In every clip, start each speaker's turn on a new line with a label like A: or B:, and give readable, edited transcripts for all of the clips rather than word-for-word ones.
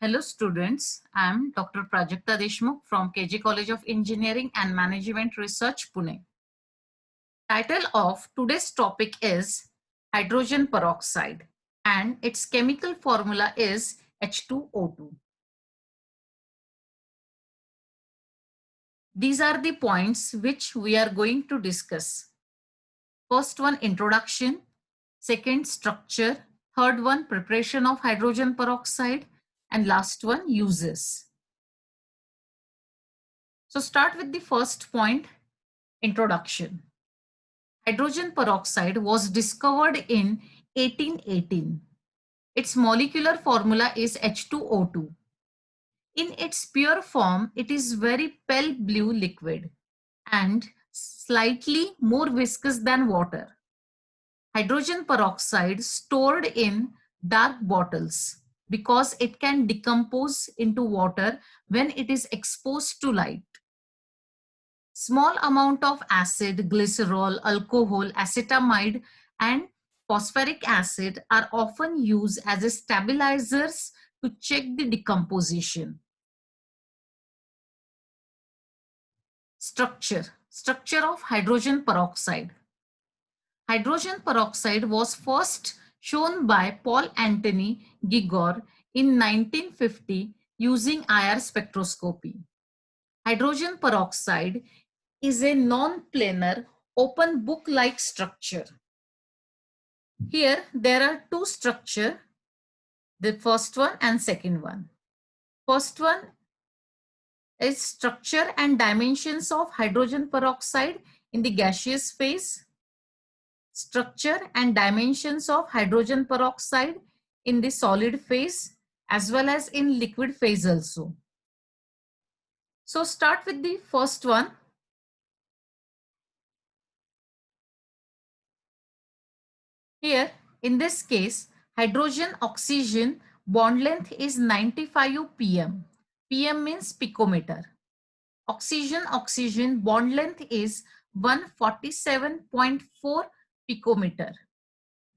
A: Hello students, I am Dr. Prajakta Deshmukh from KG College of Engineering and Management Research, Pune. Title of today's topic is hydrogen peroxide and its chemical formula is H2O2. These are the points which we are going to discuss. First one, introduction. Second, structure. Third one, preparation of hydrogen peroxide. And last one, uses. So start with the first point, introduction. Hydrogen peroxide was discovered in 1818. Its molecular formula is H2O2. In its pure form, it is very pale blue liquid and slightly more viscous than water. Hydrogen peroxide stored in dark bottles because it can decompose into water when it is exposed to light. Small amount of acid, glycerol, alcohol, acetamide, and phosphoric acid are often used as stabilizers to check the decomposition. Structure of hydrogen peroxide. Hydrogen peroxide was first shown by Paul Anthony Gigor in 1950 using IR spectroscopy. Hydrogen peroxide is a non-planar open book-like structure. Here there are two structures, the first one and second one. First one is structure and dimensions of hydrogen peroxide in the gaseous phase. Structure and dimensions of hydrogen peroxide in the solid phase as well as in liquid phase also. So start with the first one. Here, in this case, hydrogen-oxygen bond length is 95 pm. pm means picometer. Oxygen-oxygen bond length is 147.4 picometer.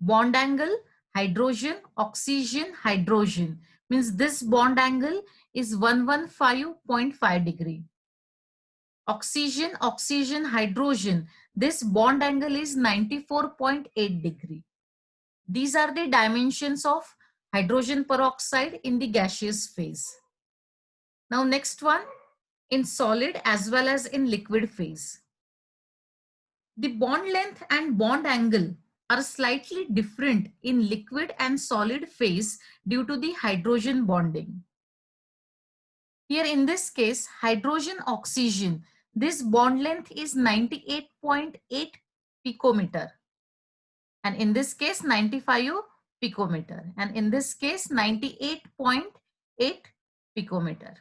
A: Bond angle, hydrogen-oxygen hydrogen means this bond angle is 115.5 degree. Oxygen-oxygen hydrogen, this bond angle is 94.8 degree. These are the dimensions of hydrogen peroxide in the gaseous phase. Now next one, in solid as well as in liquid phase. The bond length and bond angle are slightly different in liquid and solid phase due to the hydrogen bonding. Here in this case, hydrogen-oxygen, this bond length is 98.8 picometer. And in this case 95 picometer, and in this case 98.8 picometer.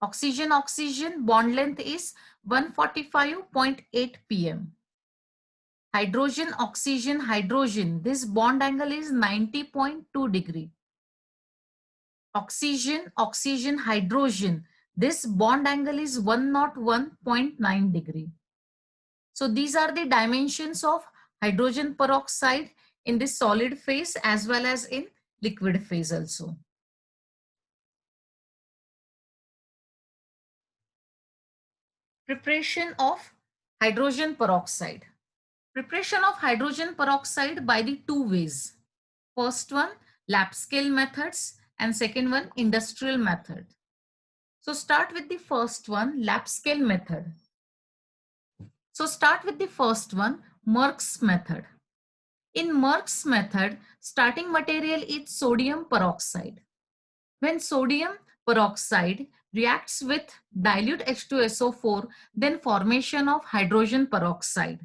A: Oxygen-oxygen bond length is 145.8 pm. Hydrogen-oxygen hydrogen, this bond angle is 90.2 degree. Oxygen-oxygen hydrogen, this bond angle is 101.9 degree. So these are the dimensions of hydrogen peroxide in the solid phase as well as in liquid phase also. Preparation of hydrogen peroxide. Preparation of hydrogen peroxide by the two ways. First one, lab scale methods, and second one, industrial method. So start with the first one, lab scale method. So start with the first one, Merck's method. In Merck's method, starting material is sodium peroxide. When sodium peroxide reacts with dilute H2SO4, then formation of hydrogen peroxide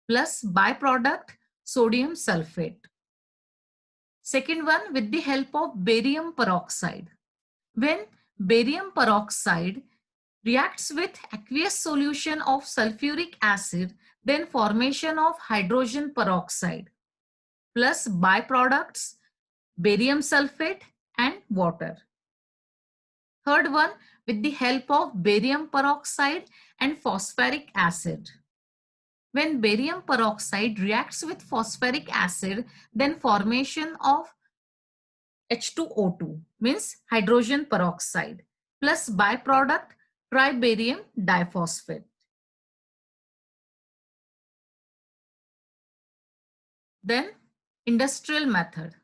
A: plus byproduct sodium sulfate. Second one, with the help of barium peroxide. When barium peroxide reacts with aqueous solution of sulfuric acid, then formation of hydrogen peroxide plus byproducts barium sulfate and water. Third one, with the help of barium peroxide and phosphoric acid. When barium peroxide reacts with phosphoric acid, then formation of H2O2 means hydrogen peroxide plus byproduct tribarium diphosphate. Then industrial method.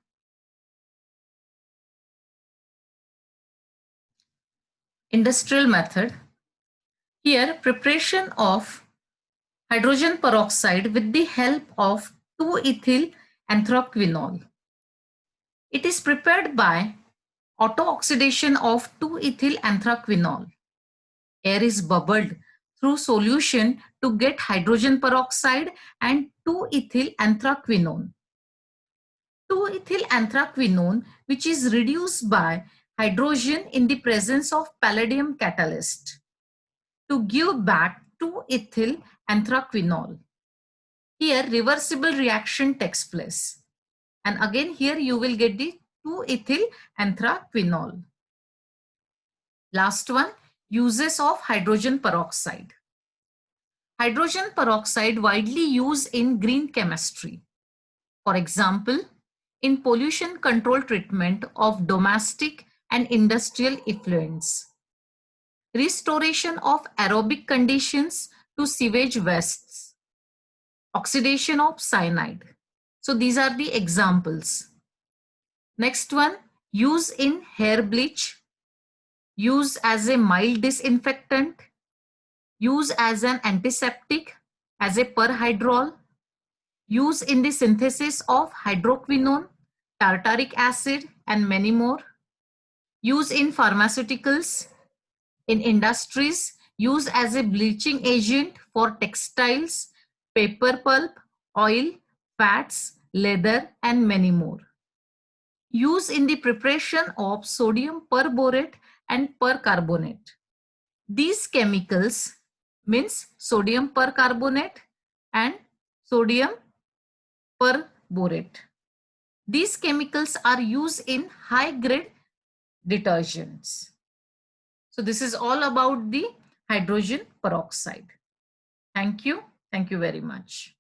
A: Industrial method. Here preparation of hydrogen peroxide with the help of 2-ethyl anthraquinol. It is prepared by auto-oxidation of 2-ethyl anthraquinol. Air is bubbled through solution to get hydrogen peroxide and 2-ethyl anthraquinone. 2-ethyl anthraquinone, which is reduced by hydrogen in the presence of palladium catalyst to give back 2-ethyl anthraquinol. Here reversible reaction takes place. And again here you will get the 2-ethyl anthraquinol. Last one, uses of hydrogen peroxide. Hydrogen peroxide widely used in green chemistry. For example, in pollution control treatment of domestic and industrial effluents. Restoration of aerobic conditions to sewage wastes. Oxidation of cyanide. So these are the examples. Next one, use in hair bleach, use as a mild disinfectant, use as an antiseptic, as a perhydrol, use in the synthesis of hydroquinone, tartaric acid, and many more. Use in pharmaceuticals, in industries, use as a bleaching agent for textiles, paper pulp, oil, fats, leather, and many more. Use in the preparation of sodium perborate and percarbonate. These chemicals means sodium percarbonate and sodium perborate. These chemicals are used in high-grade detergents. So this is all about the hydrogen peroxide. Thank you. Thank you very much.